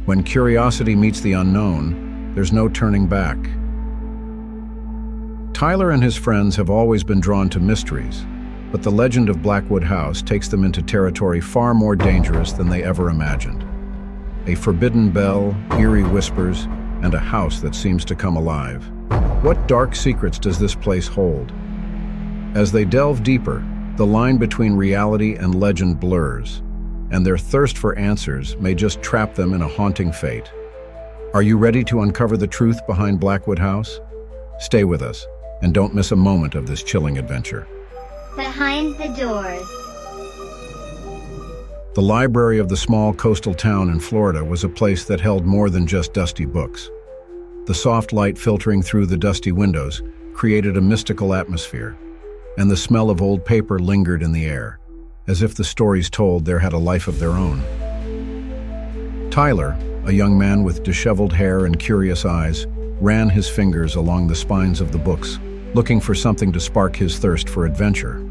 When curiosity meets the unknown, there's no turning back. Tyler and his friends have always been drawn to mysteries, but the legend of Blackwood House takes them into territory far more dangerous than they ever imagined. A forbidden bell, eerie whispers, and a house that seems to come alive. What dark secrets does this place hold? As they delve deeper, the line between reality and legend blurs, and their thirst for answers may just trap them in a haunting fate. Are you ready to uncover the truth behind Blackwood House? Stay with us, and don't miss a moment of this chilling adventure. Behind the doors. The library of the small coastal town in Florida was a place that held more than just dusty books. The soft light filtering through the dusty windows created a mystical atmosphere, and the smell of old paper lingered in the air, as if the stories told there had a life of their own. Tyler, a young man with disheveled hair and curious eyes, ran his fingers along the spines of the books, looking for something to spark his thirst for adventure.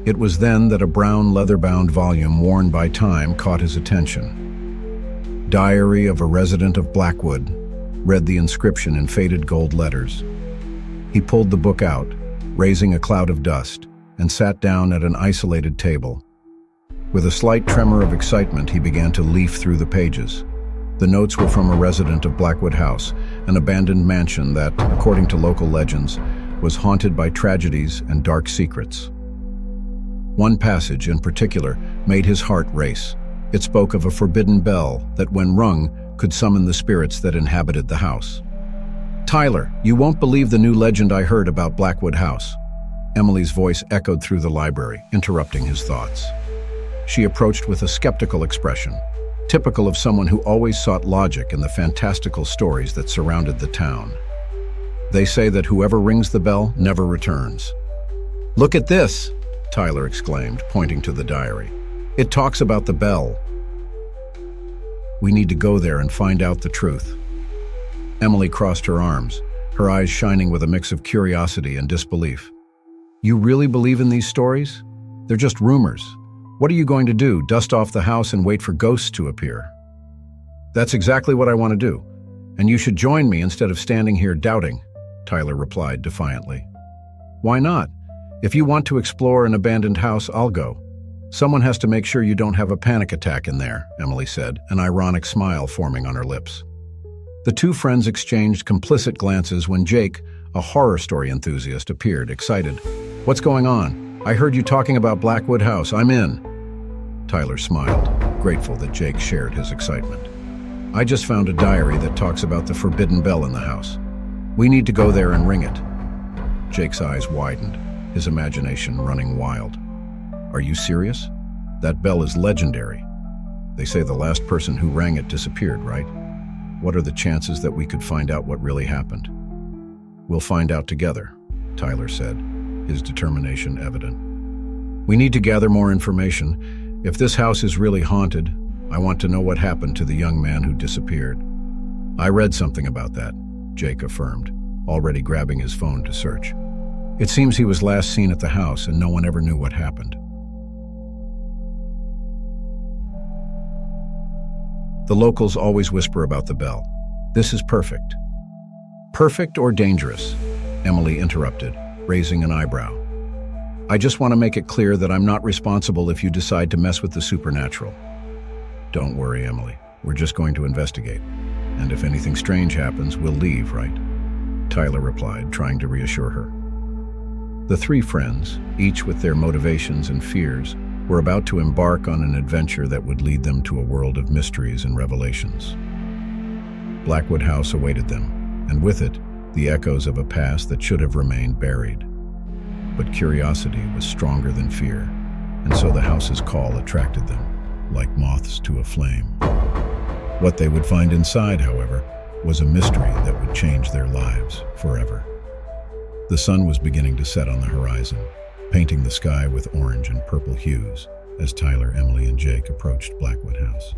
It was then that a brown leather-bound volume worn by time caught his attention. "Diary of a Resident of Blackwood," read the inscription in faded gold letters. He pulled the book out, raising a cloud of dust, and sat down at an isolated table. With a slight tremor of excitement, he began to leaf through the pages. The notes were from a resident of Blackwood House, an abandoned mansion that, according to local legends, was haunted by tragedies and dark secrets. One passage in particular made his heart race. It spoke of a forbidden bell that, when rung, could summon the spirits that inhabited the house. "Tyler, you won't believe the new legend I heard about Blackwood House." Emily's voice echoed through the library, interrupting his thoughts. She approached with a skeptical expression, typical of someone who always sought logic in the fantastical stories that surrounded the town. "They say that whoever rings the bell never returns." "Look at this!" Tyler exclaimed, pointing to the diary. "It talks about the bell." "We need to go there and find out the truth." Emily crossed her arms, her eyes shining with a mix of curiosity and disbelief. "You really believe in these stories? They're just rumors. What are you going to do, dust off the house and wait for ghosts to appear?" "That's exactly what I want to do, and you should join me instead of standing here doubting," Tyler replied defiantly. "Why not? If you want to explore an abandoned house, I'll go. Someone has to make sure you don't have a panic attack in there," Emily said, an ironic smile forming on her lips. The two friends exchanged complicit glances when Jake, a horror story enthusiast, appeared, excited. "What's going on? I heard you talking about Blackwood House. I'm in." Tyler smiled, grateful that Jake shared his excitement. "I just found a diary that talks about the forbidden bell in the house. We need to go there and ring it." Jake's eyes widened, his imagination running wild. "Are you serious? That bell is legendary. They say the last person who rang it disappeared, right? What are the chances that we could find out what really happened?" "We'll find out together," Tyler said, his determination evident. "We need to gather more information. If this house is really haunted, I want to know what happened to the young man who disappeared." "I read something about that," Jake affirmed, already grabbing his phone to search. "It seems he was last seen at the house and no one ever knew what happened." The locals always whisper about the bell. "This is perfect." "Perfect or dangerous?" Emily interrupted, raising an eyebrow. "I just want to make it clear that I'm not responsible if you decide to mess with the supernatural." "Don't worry, Emily. We're just going to investigate. And if anything strange happens, we'll leave, right?" Tyler replied, trying to reassure her. The three friends, each with their motivations and fears, were about to embark on an adventure that would lead them to a world of mysteries and revelations. Blackwood House awaited them, and with it, the echoes of a past that should have remained buried. But curiosity was stronger than fear, and so the house's call attracted them, like moths to a flame. What they would find inside, however, was a mystery that would change their lives forever. The sun was beginning to set on the horizon, painting the sky with orange and purple hues as Tyler, Emily, and Jake approached Blackwood House.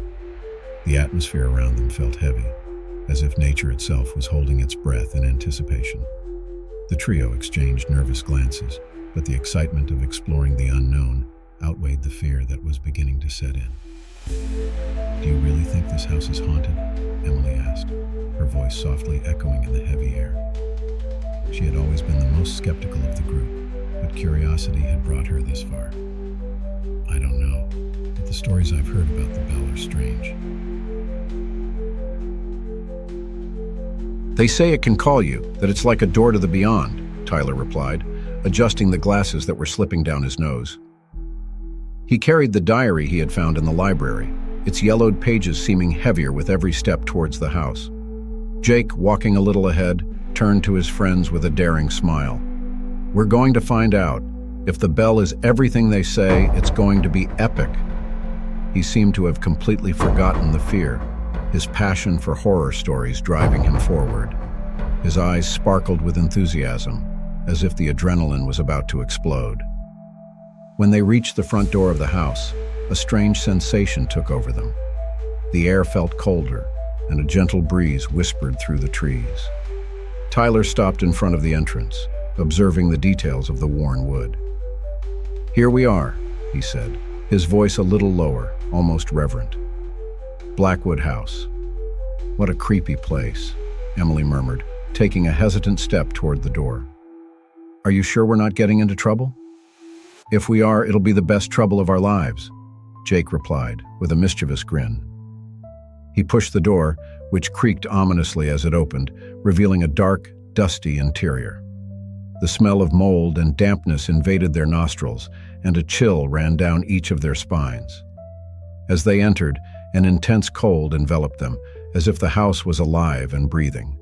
The atmosphere around them felt heavy, as if nature itself was holding its breath in anticipation. The trio exchanged nervous glances, but the excitement of exploring the unknown outweighed the fear that was beginning to set in. "Do you really think this house is haunted?" voice softly echoing in the heavy air. She had always been the most skeptical of the group, but curiosity had brought her this far. I don't know, but the stories I've heard about the bell are strange. They say it can call you, that it's like a door to the beyond, Tyler replied, adjusting the glasses that were slipping down his nose. He carried the diary he had found in the library, its yellowed pages seeming heavier with every step towards the house. Jake, walking a little ahead, turned to his friends with a daring smile. We're going to find out. If the bell is everything they say, it's going to be epic. He seemed to have completely forgotten the fear, his passion for horror stories driving him forward. His eyes sparkled with enthusiasm, as if the adrenaline was about to explode. When they reached the front door of the house, a strange sensation took over them. The air felt colder, and a gentle breeze whispered through the trees. Tyler stopped in front of the entrance, observing the details of the worn wood. Here we are, he said, his voice a little lower, almost reverent. Blackwood House. What a creepy place, Emily murmured, taking a hesitant step toward the door. Are you sure we're not getting into trouble? If we are, it'll be the best trouble of our lives, Jake replied, with a mischievous grin. He pushed the door, which creaked ominously as it opened, revealing a dark, dusty interior. The smell of mold and dampness invaded their nostrils, and a chill ran down each of their spines. As they entered, an intense cold enveloped them, as if the house was alive and breathing.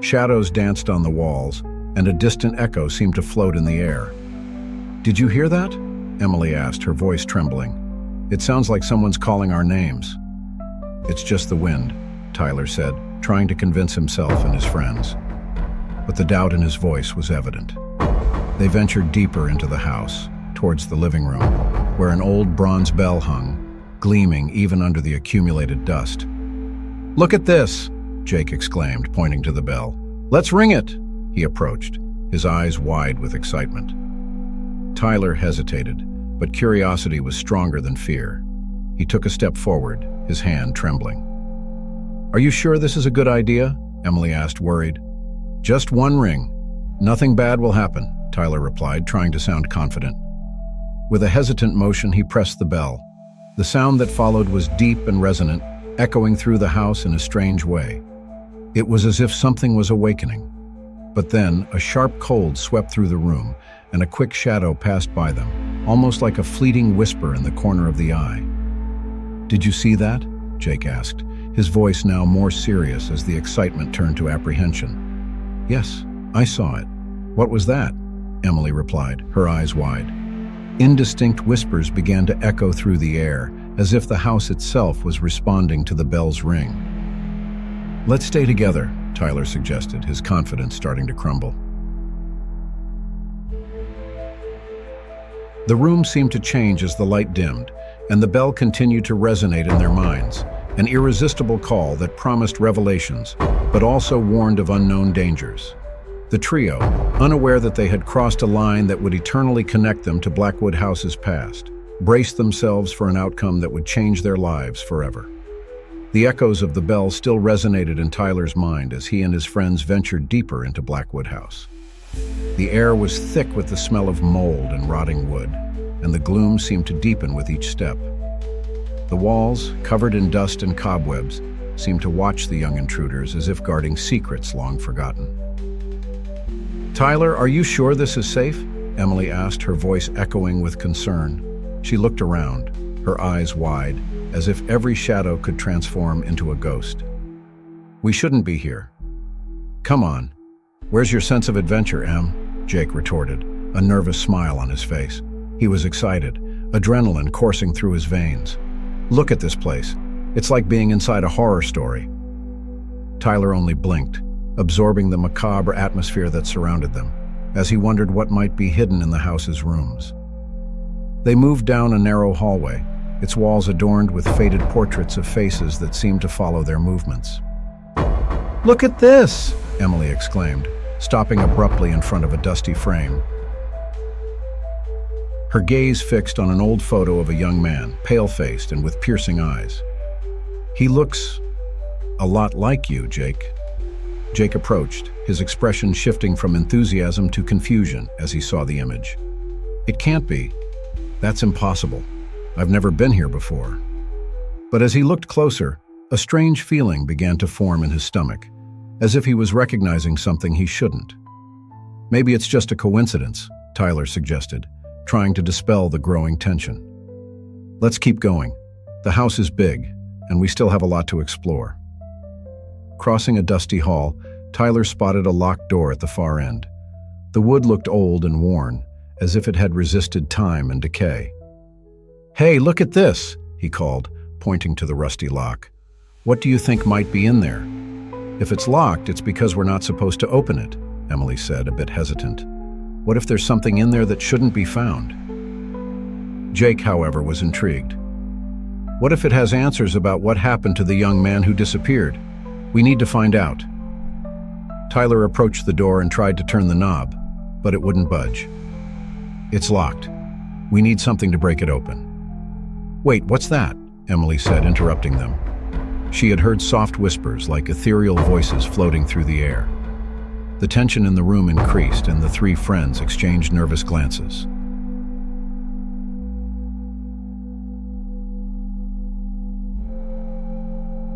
Shadows danced on the walls, and a distant echo seemed to float in the air. Did you hear that? Emily asked, her voice trembling. It sounds like someone's calling our names. It's just the wind, Tyler said, trying to convince himself and his friends. But the doubt in his voice was evident. They ventured deeper into the house, towards the living room, where an old bronze bell hung, gleaming even under the accumulated dust. Look at this, Jake exclaimed, pointing to the bell. Let's ring it! He approached, his eyes wide with excitement. Tyler hesitated, but curiosity was stronger than fear. He took a step forward, his hand trembling. Are you sure this is a good idea? Emily asked, worried. Just one ring. Nothing bad will happen, Tyler replied, trying to sound confident. With a hesitant motion, he pressed the bell. The sound that followed was deep and resonant, echoing through the house in a strange way. It was as if something was awakening. But then, a sharp cold swept through the room, and a quick shadow passed by them, almost like a fleeting whisper in the corner of the eye. Did you see that? Jake asked, his voice now more serious as the excitement turned to apprehension. Yes, I saw it. What was that? Emily replied, her eyes wide. Indistinct whispers began to echo through the air, as if the house itself was responding to the bell's ring. Let's stay together, Tyler suggested, his confidence starting to crumble. The room seemed to change as the light dimmed, and the bell continued to resonate in their minds, an irresistible call that promised revelations, but also warned of unknown dangers. The trio, unaware that they had crossed a line that would eternally connect them to Blackwood House's past, braced themselves for an outcome that would change their lives forever. The echoes of the bell still resonated in Tyler's mind as he and his friends ventured deeper into Blackwood House. The air was thick with the smell of mold and rotting wood, and the gloom seemed to deepen with each step. The walls, covered in dust and cobwebs, seemed to watch the young intruders as if guarding secrets long forgotten. Tyler, are you sure this is safe? Emily asked, her voice echoing with concern. She looked around, her eyes wide, as if every shadow could transform into a ghost. We shouldn't be here. Come on. Where's your sense of adventure, Em? Jake retorted, a nervous smile on his face. He was excited, adrenaline coursing through his veins. Look at this place. It's like being inside a horror story. Tyler only blinked, absorbing the macabre atmosphere that surrounded them, as he wondered what might be hidden in the house's rooms. They moved down a narrow hallway, its walls adorned with faded portraits of faces that seemed to follow their movements. Look at this, Emily exclaimed, stopping abruptly in front of a dusty frame. her gaze fixed on an old photo of a young man, pale-faced and with piercing eyes. "He looks a lot like you, Jake." Jake approached, his expression shifting from enthusiasm to confusion as he saw the image. "It can't be. That's impossible. I've never been here before." But as he looked closer, a strange feeling began to form in his stomach, as if he was recognizing something he shouldn't. "Maybe it's just a coincidence," Tyler suggested, trying to dispel the growing tension. "Let's keep going. The house is big, and we still have a lot to explore." Crossing a dusty hall, Tyler spotted a locked door at the far end. The wood looked old and worn, as if it had resisted time and decay. "Hey, look at this," he called, pointing to the rusty lock. "What do you think might be in there?" "If it's locked, it's because we're not supposed to open it," Emily said, a bit hesitant. "What if there's something in there that shouldn't be found?" Jake, however, was intrigued. "What if it has answers about what happened to the young man who disappeared? We need to find out." Tyler approached the door and tried to turn the knob, but it wouldn't budge. "It's locked. We need something to break it open." "Wait, what's that?" Emily said, interrupting them. She had heard soft whispers like ethereal voices floating through the air. The tension in the room increased, and the three friends exchanged nervous glances.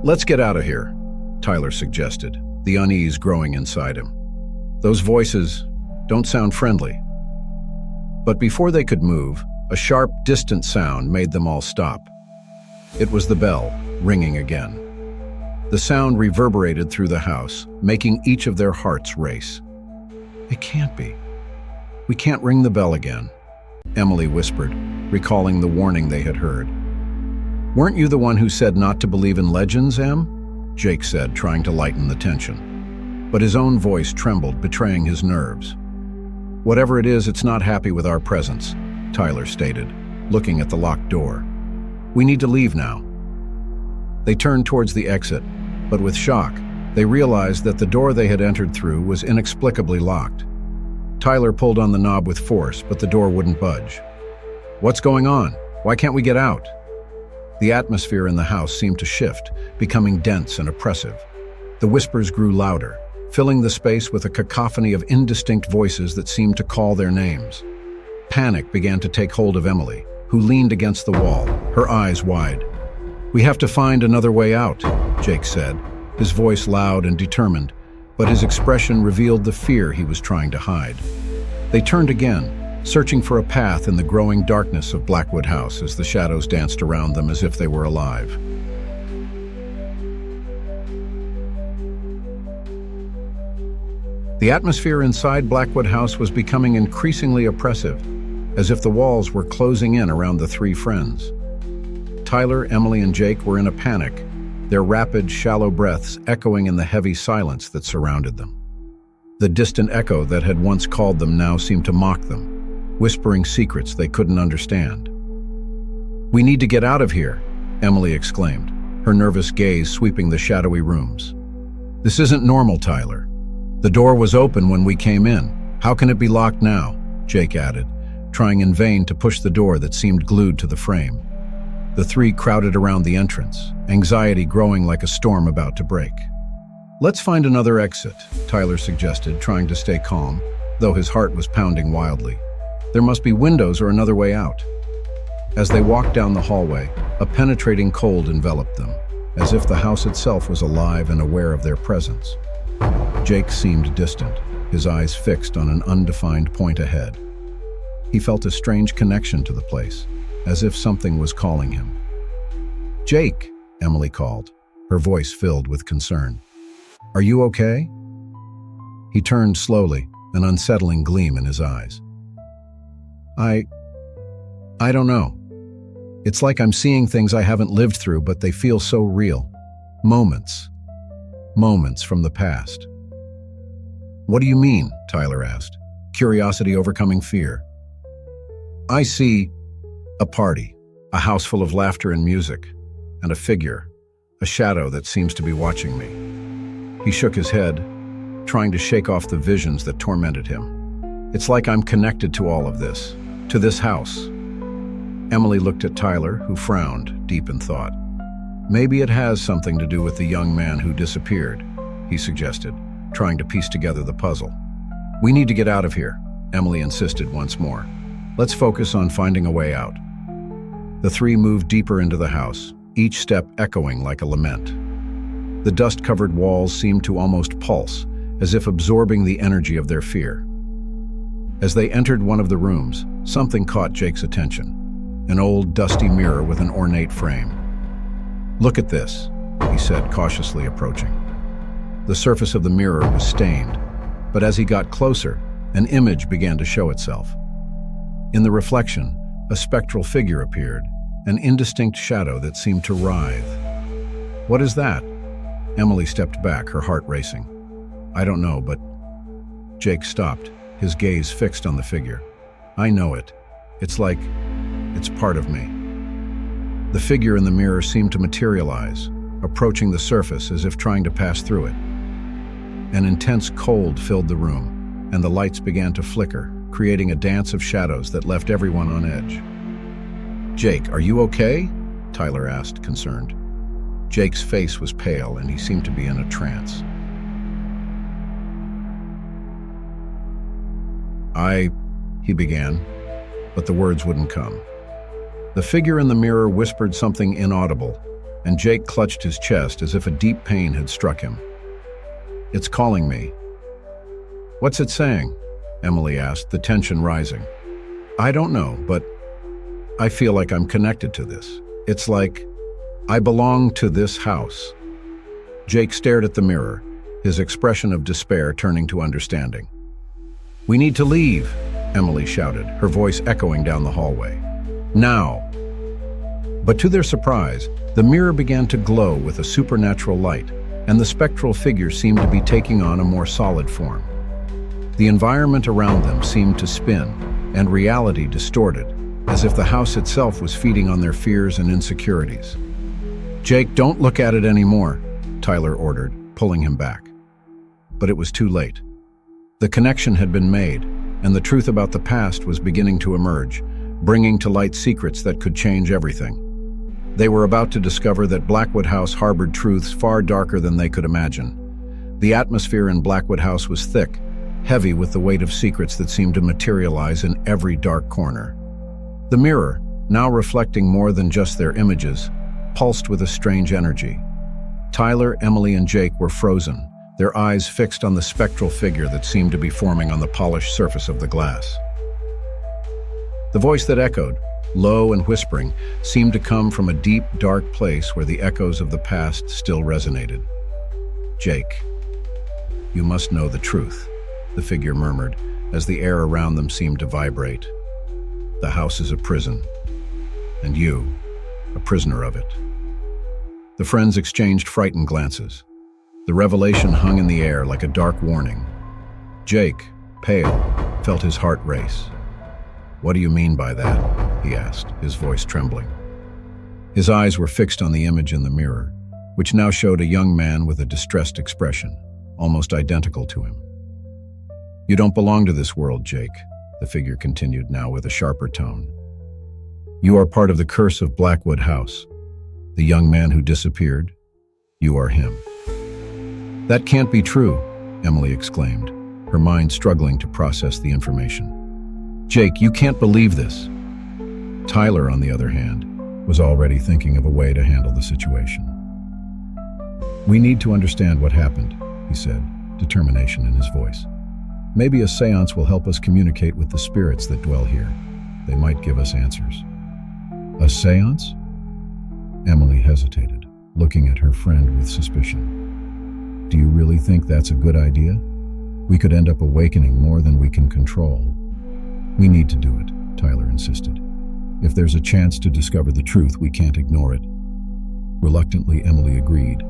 "Let's get out of here," Tyler suggested, the unease growing inside him. "Those voices don't sound friendly." But before they could move, a sharp, distant sound made them all stop. It was the bell, ringing again. The sound reverberated through the house, making each of their hearts race. "It can't be. We can't ring the bell again," Emily whispered, recalling the warning they had heard. "Weren't you the one who said not to believe in legends, Em?" Jake said, trying to lighten the tension. But his own voice trembled, betraying his nerves. "Whatever it is, it's not happy with our presence," Tyler stated, looking at the locked door. "We need to leave now." They turned towards the exit, but with shock, they realized that the door they had entered through was inexplicably locked. Tyler pulled on the knob with force, but the door wouldn't budge. "What's going on? Why can't we get out?" The atmosphere in the house seemed to shift, becoming dense and oppressive. The whispers grew louder, filling the space with a cacophony of indistinct voices that seemed to call their names. Panic began to take hold of Emily, who leaned against the wall, her eyes wide. "We have to find another way out," Jake said, his voice loud and determined, but his expression revealed the fear he was trying to hide. They turned again, searching for a path in the growing darkness of Blackwood House as the shadows danced around them as if they were alive. The atmosphere inside Blackwood House was becoming increasingly oppressive, as if the walls were closing in around the three friends. Tyler, Emily, and Jake were in a panic, their rapid, shallow breaths echoing in the heavy silence that surrounded them. The distant echo that had once called them now seemed to mock them, whispering secrets they couldn't understand. "We need to get out of here," Emily exclaimed, her nervous gaze sweeping the shadowy rooms. "This isn't normal, Tyler. The door was open when we came in. How can it be locked now?" Jake added, trying in vain to push the door that seemed glued to the frame. The three crowded around the entrance, anxiety growing like a storm about to break. "Let's find another exit," Tyler suggested, trying to stay calm, though his heart was pounding wildly. "There must be windows or another way out." As they walked down the hallway, a penetrating cold enveloped them, as if the house itself was alive and aware of their presence. Jake seemed distant, his eyes fixed on an undefined point ahead. He felt a strange connection to the place, as if something was calling him. "Jake," Emily called, her voice filled with concern. "Are you okay?" He turned slowly, an unsettling gleam in his eyes. I don't know. It's like I'm seeing things I haven't lived through, but they feel so real. Moments from the past." "What do you mean?" Tyler asked, curiosity overcoming fear. "I see a party, a house full of laughter and music, and a figure, a shadow that seems to be watching me." He shook his head, trying to shake off the visions that tormented him. "It's like I'm connected to all of this, To this house. Emily looked at Tyler, who frowned, deep in thought. Maybe it has something to do with the young man who disappeared, he suggested, trying to piece together the puzzle. We need to get out of here, Emily insisted once more. Let's focus on finding a way out. The three moved deeper into the house, each step echoing like a lament. The dust-covered walls seemed to almost pulse, as if absorbing the energy of their fear. As they entered one of the rooms, something caught Jake's attention. An old, dusty mirror with an ornate frame. Look at this, he said, cautiously approaching. The surface of the mirror was stained, but as he got closer, an image began to show itself. In the reflection, a spectral figure appeared, an indistinct shadow that seemed to writhe. What is that? Emily stepped back, her heart racing. I don't know, but... Jake stopped, his gaze fixed on the figure. I know it. It's like... it's part of me. The figure in the mirror seemed to materialize, approaching the surface as if trying to pass through it. An intense cold filled the room, and the lights began to flicker, creating a dance of shadows that left everyone on edge. Jake, are you okay? Tyler asked, concerned. Jake's face was pale, and he seemed to be in a trance. He began, but the words wouldn't come. The figure in the mirror whispered something inaudible, and Jake clutched his chest as if a deep pain had struck him. It's calling me. What's it saying? Emily asked, the tension rising. I don't know, but I feel like I'm connected to this. It's like I belong to this house. Jake stared at the mirror, his expression of despair turning to understanding. We need to leave, Emily shouted, her voice echoing down the hallway. Now! But to their surprise, the mirror began to glow with a supernatural light, and the spectral figure seemed to be taking on a more solid form. The environment around them seemed to spin, and reality distorted, as if the house itself was feeding on their fears and insecurities. Jake, don't look at it anymore, Tyler ordered, pulling him back. But it was too late. The connection had been made, and the truth about the past was beginning to emerge, bringing to light secrets that could change everything. They were about to discover that Blackwood House harbored truths far darker than they could imagine. The atmosphere in Blackwood House was thick, heavy with the weight of secrets that seemed to materialize in every dark corner. The mirror, now reflecting more than just their images, pulsed with a strange energy. Tyler, Emily, and Jake were frozen, their eyes fixed on the spectral figure that seemed to be forming on the polished surface of the glass. The voice that echoed, low and whispering, seemed to come from a deep, dark place where the echoes of the past still resonated. Jake, you must know the truth, the figure murmured, as the air around them seemed to vibrate. The house is a prison, and you, a prisoner of it. The friends exchanged frightened glances. The revelation hung in the air like a dark warning. Jake, pale, felt his heart race. What do you mean by that? He asked, his voice trembling. His eyes were fixed on the image in the mirror, which now showed a young man with a distressed expression, almost identical to him. You don't belong to this world, Jake, the figure continued now with a sharper tone. You are part of the curse of Blackwood House. The young man who disappeared, you are him. That can't be true, Emily exclaimed, her mind struggling to process the information. Jake, you can't believe this. Tyler, on the other hand, was already thinking of a way to handle the situation. We need to understand what happened, he said, determination in his voice. Maybe a seance will help us communicate with the spirits that dwell here. They might give us answers. A seance? Emily hesitated, looking at her friend with suspicion. Do you really think that's a good idea? We could end up awakening more than we can control. We need to do it, Tyler insisted. If there's a chance to discover the truth, we can't ignore it. Reluctantly, Emily agreed.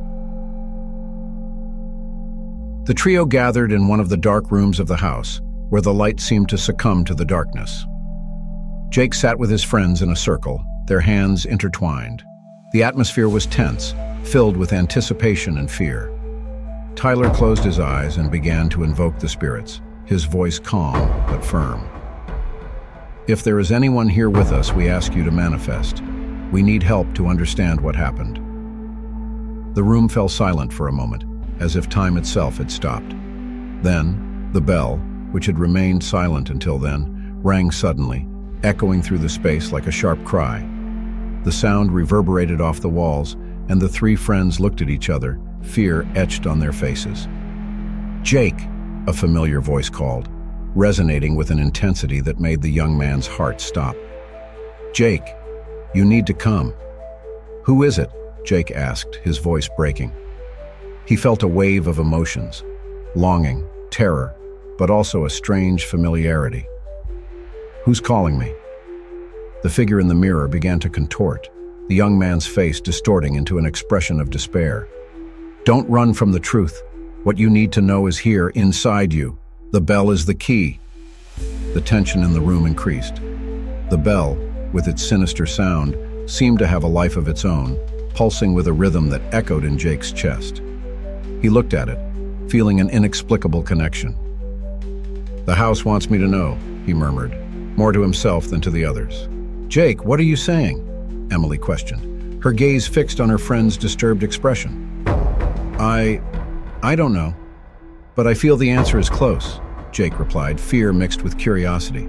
The trio gathered in one of the dark rooms of the house, where the light seemed to succumb to the darkness. Jake sat with his friends in a circle, their hands intertwined. The atmosphere was tense, filled with anticipation and fear. Tyler closed his eyes and began to invoke the spirits, his voice calm but firm. If there is anyone here with us, we ask you to manifest. We need help to understand what happened." The room fell silent for a moment, as if time itself had stopped. Then, the bell, which had remained silent until then, rang suddenly, echoing through the space like a sharp cry. The sound reverberated off the walls, and the three friends looked at each other, fear etched on their faces. "Jake," a familiar voice called, resonating with an intensity that made the young man's heart stop. "Jake, you need to come." "Who is it?" Jake asked, his voice breaking. He felt a wave of emotions, longing, terror, but also a strange familiarity. "Who's calling me?" The figure in the mirror began to contort, the young man's face distorting into an expression of despair. "Don't run from the truth. What you need to know is here, inside you. The bell is the key." The tension in the room increased. The bell, with its sinister sound, seemed to have a life of its own, pulsing with a rhythm that echoed in Jake's chest. He looked at it, feeling an inexplicable connection. "The house wants me to know," he murmured, more to himself than to the others. "Jake, what are you saying?" Emily questioned, her gaze fixed on her friend's disturbed expression. I don't know, but I feel the answer is close," Jake replied, fear mixed with curiosity.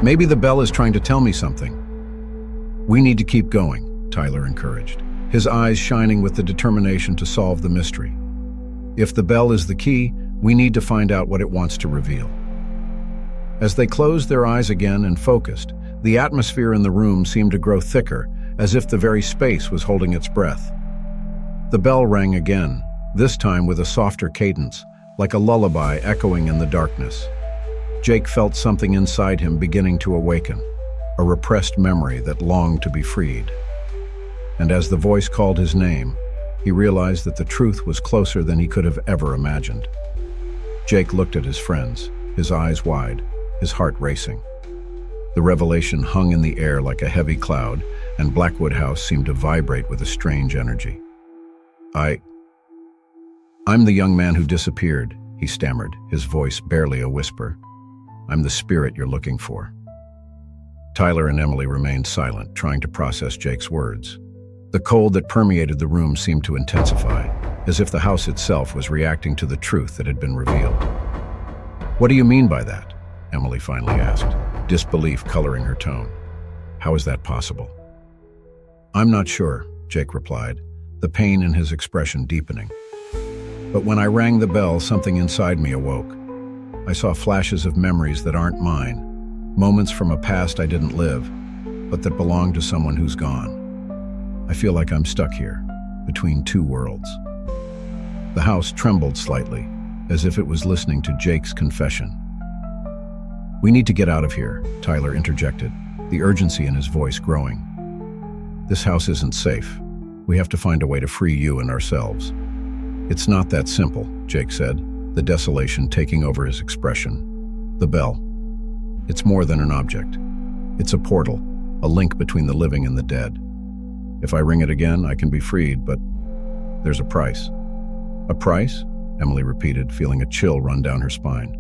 "Maybe the bell is trying to tell me something." "We need to keep going," Tyler encouraged, his eyes shining with the determination to solve the mystery. "If the bell is the key, we need to find out what it wants to reveal." As they closed their eyes again and focused, the atmosphere in the room seemed to grow thicker, as if the very space was holding its breath. The bell rang again, this time with a softer cadence, like a lullaby echoing in the darkness. Jake felt something inside him beginning to awaken, a repressed memory that longed to be freed. And as the voice called his name, he realized that the truth was closer than he could have ever imagined. Jake looked at his friends, his eyes wide, his heart racing. The revelation hung in the air like a heavy cloud, and Blackwood House seemed to vibrate with a strange energy. I'm the young man who disappeared," he stammered, his voice barely a whisper. "I'm the spirit you're looking for." Tyler and Emily remained silent, trying to process Jake's words. The cold that permeated the room seemed to intensify, as if the house itself was reacting to the truth that had been revealed. "What do you mean by that?" Emily finally asked, disbelief coloring her tone. "How is that possible?" "I'm not sure," Jake replied, the pain in his expression deepening. "But when I rang the bell, something inside me awoke. I saw flashes of memories that aren't mine, moments from a past I didn't live, but that belong to someone who's gone. I feel like I'm stuck here, between two worlds." The house trembled slightly, as if it was listening to Jake's confession. "We need to get out of here," Tyler interjected, the urgency in his voice growing. "This house isn't safe. We have to find a way to free you and ourselves." "It's not that simple," Jake said, the desolation taking over his expression. "The bell. It's more than an object. It's a portal, a link between the living and the dead. If I ring it again, I can be freed, but there's a price." "A price?" Emily repeated, feeling a chill run down her spine.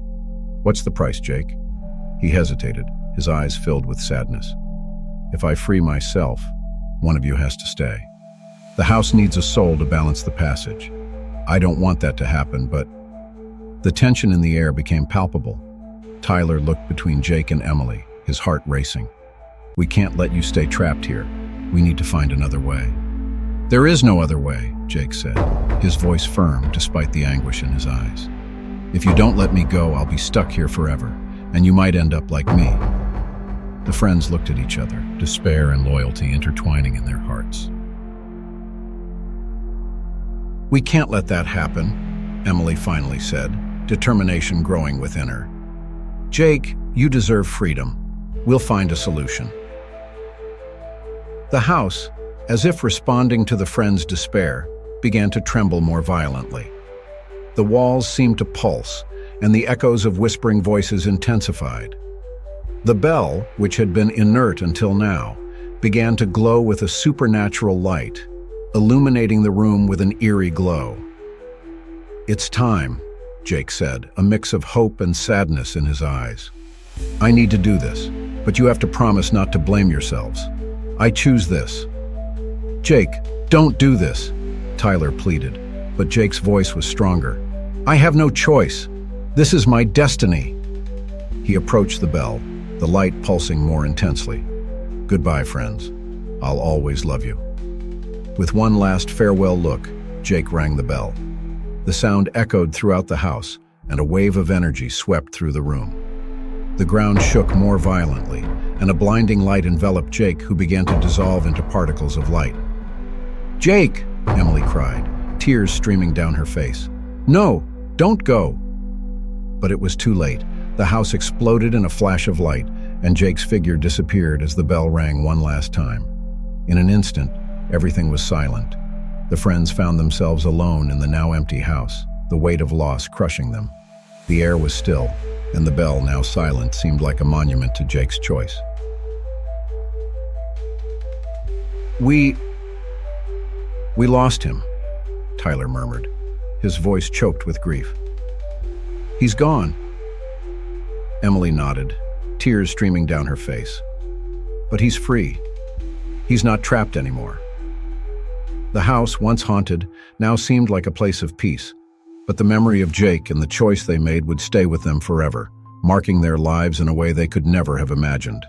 "What's the price, Jake?" He hesitated, his eyes filled with sadness. "If I free myself, one of you has to stay. The house needs a soul to balance the passage. I don't want that to happen, but..." The tension in the air became palpable. Tyler looked between Jake and Emily, his heart racing. "We can't let you stay trapped here. We need to find another way." "There is no other way," Jake said, his voice firm despite the anguish in his eyes. "If you don't let me go, I'll be stuck here forever, and you might end up like me." The friends looked at each other, despair and loyalty intertwining in their hearts. "We can't let that happen," Emily finally said, determination growing within her. "Jake, you deserve freedom. We'll find a solution." The house, as if responding to the friends' despair, began to tremble more violently. The walls seemed to pulse, and the echoes of whispering voices intensified. The bell, which had been inert until now, began to glow with a supernatural light, illuminating the room with an eerie glow. "It's time," Jake said, a mix of hope and sadness in his eyes. "I need to do this. But you have to promise not to blame yourselves. I choose this. Jake, don't do this, Tyler pleaded, but Jake's voice was stronger. I have no choice. This is my destiny. He approached the bell, the light pulsing more intensely. Goodbye, friends. I'll always love you. With one last farewell look, Jake rang the bell. The sound echoed throughout the house, and a wave of energy swept through the room. The ground shook more violently, and a blinding light enveloped Jake, who began to dissolve into particles of light. Jake, Emily cried, tears streaming down her face. No, don't go. But it was too late. The house exploded in a flash of light, and Jake's figure disappeared as the bell rang one last time. In an instant, everything was silent. The friends found themselves alone in the now empty house, the weight of loss crushing them. The air was still, and the bell, now silent, seemed like a monument to Jake's choice. We lost him, Tyler murmured, his voice choked with grief. He's gone. Emily nodded, tears streaming down her face. But he's free. He's not trapped anymore. The house, once haunted, now seemed like a place of peace, but the memory of Jake and the choice they made would stay with them forever, marking their lives in a way they could never have imagined.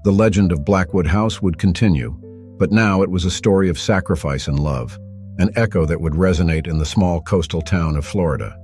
The legend of Blackwood House would continue, but now it was a story of sacrifice and love, an echo that would resonate in the small coastal town of Florida.